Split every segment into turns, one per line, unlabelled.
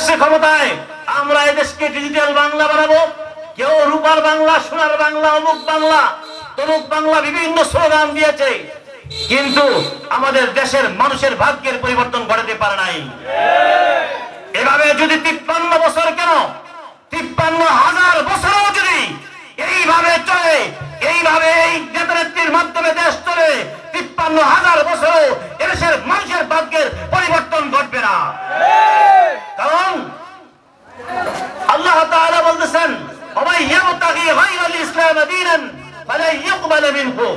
আসছে ক্ষমতায়, আমরা এদেশকে ডিজিটাল বাংলা বানাবো। কেউ রূপার বাংলা, সোনার বাংলা, অমুক বাংলা, তমুক বাংলা বিভিন্ন স্লোগান দিয়েছে, কিন্তু আমাদের দেশের মানুষের ভাগ্যের পরিবর্তন ঘটাতে পারে নাই। এভাবে যদি 53 বছর, কেন 53,000 বছরও যদি এইভাবে চলে, এইভাবে এই নেতানেত্রীর মাধ্যমে দেশ চলে, 53,000 বছরও এদেশের মানুষের ভাগ্যের পরিবর্তন ঘটবে না। কারণ আল্লাহ তাআলা বলতেছেন, ওয়াই ইয়াবতাগি গায়রাল ইসলাম দীনান ফালা ইউকবাল মিনহু,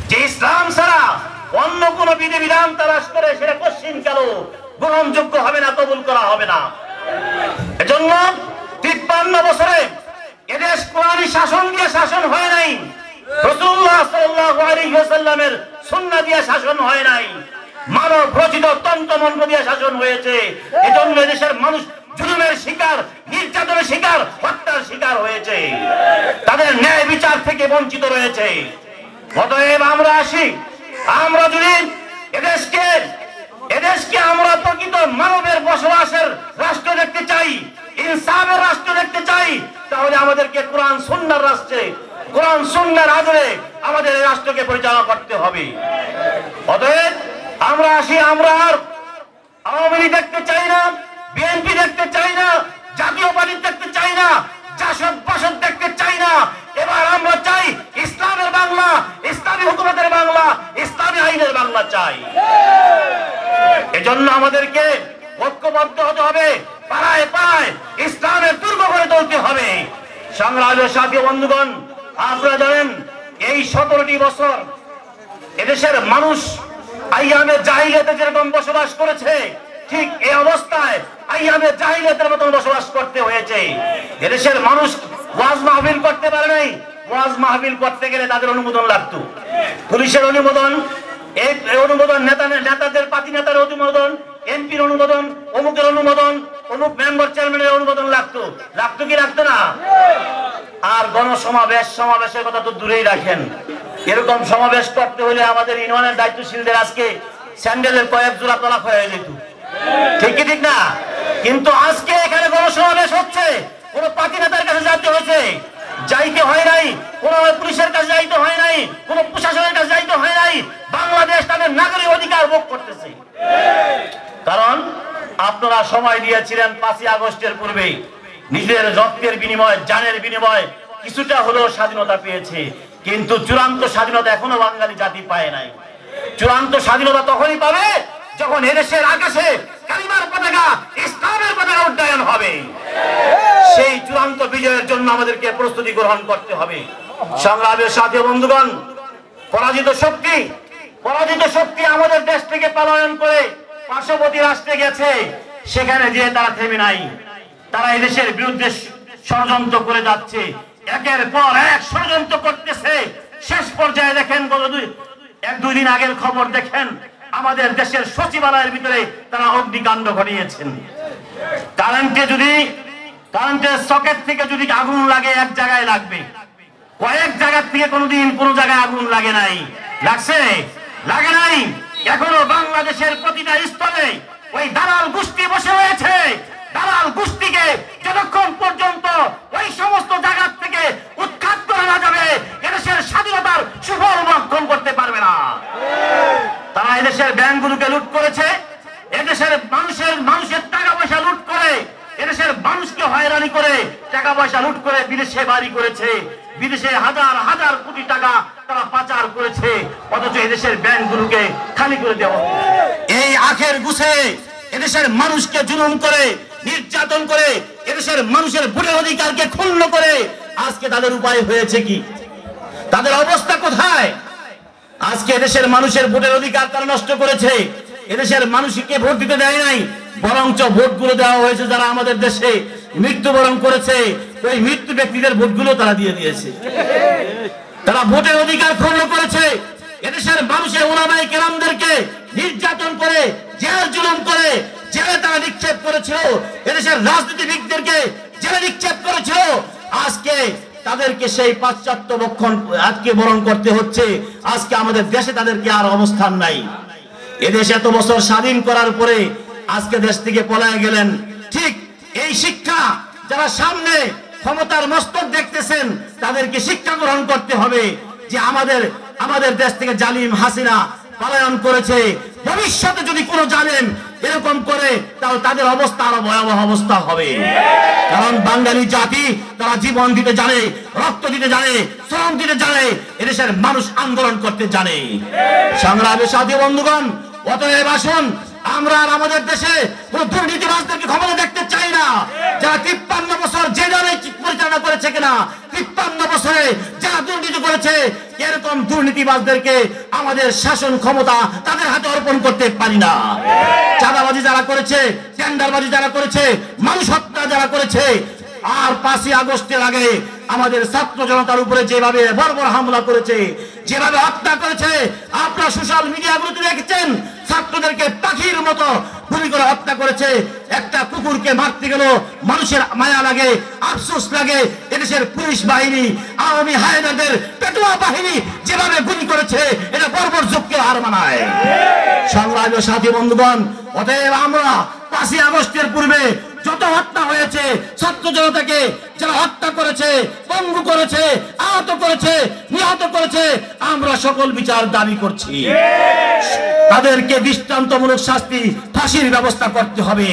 যে ইসলাম ছাড়া অন্য কোন বিধিবিধান তালাশ করে সেটা কোশ্চিন কাল গ্রহণযোগ্য হবে না, কবুল করা হবে না। এজন্য 53 বছরে এদেশ কোরআনী শাসন দিয়ে শাসন হয় নাই, রাসূলুল্লাহ সাল্লাল্লাহু আলাইহি ওয়াসাল্লামের সুন্নাহ দিয়ে শাসন হয় নাই, মানব রচিত তন্ত্রমন্ত্র দিয়ে শাসন হয়েছে। এজন্য দেশের মানুষ জুলুমের শিকার, নির্যাতনের শিকার, হত্যার শিকার হয়েছে, তাদের ন্যায় বিচার থেকে বঞ্চিত রয়েছে। অতএব আমরা আসি, আমরা যদি এদেশকে আমরা প্রকৃত মানবের বসবাসের রাষ্ট্র দেখতে চাই, ইনসাফের রাষ্ট্র দেখতে চাই, তাহলে আমাদেরকে কোরআন সুন্নাহর রাষ্ট্রে, কোরআন সুন্নাহর আদলে আমাদের এই রাষ্ট্রকে পরিচালনা করতে হবে। অতএব আমরা আসি, আমরা আর আওয়ামী লীগ দেখতে চাই না, বিএনপি দেখতে চাই না, জাতীয় পার্টি দেখতে চাই না, জাসদ বাসদ দেখতে চাই না। এবার আমরা চাই ইসলামের বাংলা, ইসলামী হুকুমতের বাংলা, ইসলামী আইনের বাংলা চাই। এজন্য আমাদেরকে ঐক্যবদ্ধ হতে হবে, পাড়ায় পাড়ায় ইসলামের দুর্গ গড়ে তুলতে হবে। সংগ্রামী সাথী বন্ধুগণ, আপনারা জানেন এই 17টি বছর এদেশের মানুষ আইয়ামে জাহিলিয়াতে যেরকম বসবাস করেছে, ঠিক এই অবস্থায় আইয়ামে জাহিলিয়াতের মতন বসবাস করতে হয়েছে। এদেশের মানুষ ওয়াজ মাহফিল করতে পারে নাই, ওয়াজ মাহফিল করতে গেলে তাদের অনুমোদন লাগতো, পুলিশের অনুমোদন, এই অনুমোদন, নেতাদের পার্টি নেতার অনুমোদন, এমপির অনুমোদন, অমুকের অনুমোদন, অমুক মেম্বার চেয়ারম্যানের অনুমোদন লাগতো কি লাগতো না? আর সমাবেশের কথা তো দূরেই রাখেন, এরকম সমাবেশ করতে হলে আমাদের ইউনিয়নের দায়িত্বশীলদের আজকে স্যান্ডেলের কয়েক জোড়া তলাক হয়ে যেত, ঠিক কি ঠিক না? কিন্তু আজকে এখানে গণসমাবেশ হচ্ছে, কোন পার্টি নেতার কাছে যাইতে হয় নাই, কোন পুলিশের কাছে যাইতে হয় নাই, কোন প্রশাসনের কাছে যাইতে হয় নাই। বাংলাদেশ তাদের নাগরিক অধিকার ভোগ করতেছে। কারণ আপনারা সময় দিয়েছিলেন 5ই আগস্টের পূর্বে, নিজের রক্তের বিনিময়, জানের বিনিময় কিছুটা হলেও স্বাধীনতা পেয়েছে, কিন্তু চূড়ান্ত স্বাধীনতা এখনো বাঙালি জাতি পায় নাই। চূড়ান্ত স্বাধীনতা তখনই পাবে যখন এদেশের আকাশে কালিমার পতাকা, ইসলামের পতাকা উড্ডয়ন হবে। সেই চূড়ান্ত বিজয়ের জন্য আমাদেরকে প্রস্তুতি গ্রহণ করতে হবে। সংগ্রামের সাথী বন্ধুগণ, পরাজিত শক্তি আমাদের দেশ থেকে পলায়ন করে পার্শ্ববর্তী রাষ্ট্রে গেছে, সেখানে যে তারা থেমে নাই, তারা এদেশের বিরুদ্ধে ষড়যন্ত্র করে যাচ্ছে, একের পর এক ষড়যন্ত্র করতেছে। শেষ পর্যায়ে দেখেন, এক দুই দিন আগের খবর দেখেন, আমাদের দেশের সচিবালয়ের ভিতরে তারা অগ্নিকাণ্ড ঘটিয়েছেন। কারেন্টের সকেট থেকে যদি আগুন লাগে এক জায়গায় লাগবে, কয়েক জায়গা থেকে কোনোদিন কোন জায়গায় আগুন লাগে নাই, লাগছে? লাগে নাই। এখনো বাংলাদেশের প্রতিটা স্থলে ওই দালাল গোষ্ঠী বসে রয়েছে। দালাল গোষ্ঠীকে যতক্ষণ পর্যন্ত ওই সমস্ত জায়গা থেকে উৎখাত করা না যাবে, এদেশের স্বাধীনতার সুফল ভক্ষণ করতে পারবে না। তারা এদেশের ব্যাংকগুলোকে লুট করেছে, এদেশের মানুষের টাকা পয়সা লুট করে, এদেশের মানুষকে হয়রানি করে টাকা পয়সা লুট করে বিদেশে বাড়ি করেছে, বিদেশে হাজার হাজার কোটি টাকা তারা পাচার করেছে, অথচ এদেশের ব্যাংকগুলোকে খালি করে দেওয়া। এই আখের গুছে এদেশের মানুষকে জুলুম করে, নির্যাতন করে, এদেশের মানুষের ভোটের অধিকারকে ক্ষুণ্ণ করে আজকে তাদের উপায় হয়েছে কি? তাদের অবস্থা কোথায়? আজকে এদেশের মানুষের ভোটের অধিকার তারা নষ্ট করেছে। এদেশের মানুষকে ভোট দিতে দেয় নাই, বরঞ্চ ভোটগুলো দেওয়া হয়েছে যারা আমাদের দেশে মৃত্যুবরণ করেছে, ওই মৃত্যু ব্যক্তিদের ভোটগুলো তারা দিয়ে দিয়েছে। তারা ভোটের অধিকার ক্ষুণ্ণ করেছে। এদেশের মানুষের উলামায়ে কেরামদেরকে নির্যাতন করে, জেল জুলুম করে জেলে তারা নিক্ষেপ করেছিল। এদেশের রাজনীতিবিদদেরকে জেলে নিক্ষেপ করেছিল। আজকে তাদেরকে সেই পাশ্চাত্য বক্ষণ আজকে বরণ করতে হচ্ছে। আজকে আমাদের দেশে তাদেরকে আর অবস্থান নাই। এদেশ এত বছর স্বাধীন করার পরে আজকে দেশ থেকে পলায় গেলেন। ঠিক এই শিক্ষা যারা সামনে ক্ষমতার মস্তক দেখতেছেন তাদেরকে শিক্ষা গ্রহণ করতে হবে যে আমাদের দেশ থেকে জালিম হাসিনা পলায়ন করেছে। ভবিষ্যতে যদি কোনো জালিম এরকম করে তাহলে তাদের অবস্থা আরো ভয়াবহ অবস্থা হবে। কারণ বাঙালি জাতি তারা জীবন দিতে জানে, রক্ত দিতে জানে, শ্রম দিতে জানে, এদেশের মানুষ আন্দোলন করতে জানে। সংগ্রামী সাথী বন্ধুগণ, অতএব আসুন আমরা আমাদের দেশে কোন দুর্নীতিবাজদেরকে ক্ষমতা দেখতে চাই না। যারা 53 বছর যে দলে পরিচালনা করেছে কিনা, 53 বছরে যারা দুর্নীতি করেছে, এরকম দুর্নীতিবাজদেরকে আমাদের শাসন ক্ষমতা তাদের হাতে অর্পণ করতে পারি না। চাঁদাবাজি যারা করেছে, টেন্ডারবাজি যারা করেছে, মানুষ হত্যা যারা করেছে, আর 5ই আগস্টের আগে আমাদের ছাত্র জনতার উপরে যেভাবে বর্বর হামলা করেছে, যেভাবে হত্যা করেছে, আপনারা সোশ্যাল মিডিয়াগুলোতে দেখেছেন। ছাত্রদেরকে পাখির মতো গুলি করে হত্যা করেছে। একটা কুকুরকে মারতে গেল মানুষের মায়া লাগে, আফসোস লাগে। এদেশের পুলিশ বাহিনী, আওয়ামী হায়নাদের পেটুয়া বাহিনী যেভাবে গুলি করেছে, এটা বর্বর যুগকে হার মানায়। সংগ্রামী সাথী বন্ধুগণ, অতএব আমরা 5ই আগস্টের পূর্বে যত হত্যা হয়েছে, ছাত্র জনতাকে যারা হত্যা করেছে, পঙ্গু করেছে, আহত করেছে, নিহত করেছে, আমরা সকল বিচার দাবি করছি। তাদেরকে দৃষ্টান্তমূলক শাস্তি, ফাঁসির ব্যবস্থা করতে হবে।